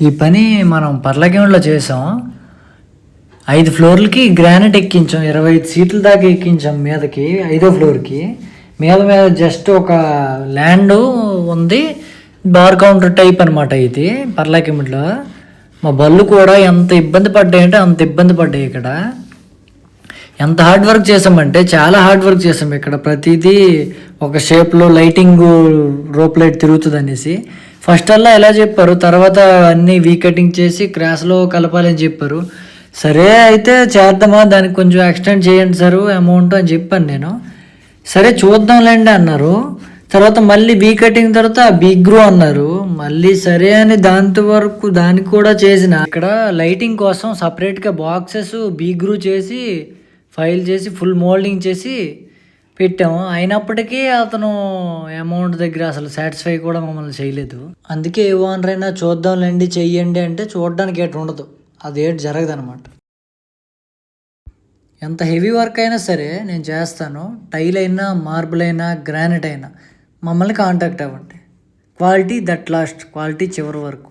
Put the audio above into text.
ఈ పని మనం పర్లగేంలో చేసాం. 5 ఫ్లోర్లకి గ్రానైట్ ఎక్కించాం, 25 సీట్ల దాకా ఎక్కించాం మీదకి. 5వ ఫ్లోర్కి మీద జస్ట్ ఒక ల్యాండ్ ఉంది, బార్ కౌంటర్ టైప్ అనమాట ఇది పర్లాకిమిట్లో. మా బళ్ళు కూడా ఎంత ఇబ్బంది పడ్డాయంటే అంత ఇబ్బంది పడ్డాయి. ఇక్కడ ఎంత హార్డ్ వర్క్ చేసామంటే చాలా హార్డ్ వర్క్ చేసాం. ఇక్కడ ప్రతిదీ ఒక షేప్లో లైటింగ్, రోప్ లైట్ తిరుగుతుంది అనేసి ఫస్ట్ అలా ఎలా చెప్పారు, తర్వాత అన్నీ వీ కటింగ్ చేసి క్రాస్లో కలపాలని చెప్పారు. సరే అయితే చేద్దామా, దానికి కొంచెం ఎక్స్టెండ్ చేయండి సార్ అమౌంట్ అని చెప్పాను నేను. సరే చూద్దాంలేండి అన్నారు. తర్వాత మళ్ళీ బీ కటింగ్ తర్వాత బిగ్ గ్రూ అన్నారు. మళ్ళీ సరే అని దానికి కూడా చేసిన. ఇక్కడ లైటింగ్ కోసం సపరేట్గా బాక్సెస్ బిగ్ గ్రూ చేసి ఫైల్ చేసి ఫుల్ మోల్డింగ్ చేసి పెట్టాము. అయినప్పటికీ అతను అమౌంట్ దగ్గర అసలు సాటిస్ఫై కూడా మమ్మల్ని చేయలేదు. అందుకే ఏ ఓనర్ అయినా చూద్దాంలేండి చెయ్యండి అంటే చూడడానికి ఏటి ఉండదు, అది ఏటి జరగదు అనమాట. ఎంత హెవీ వర్క్ అయినా సరే నేను చేస్తాను. టైల్ అయినా, మార్బుల్ అయినా, గ్రానైట్ అయినా మమ్మల్ని కాంటాక్ట్ అవ్వండి. క్వాలిటీ దట్ లాస్ట్, క్వాలిటీ చివరి వరకు.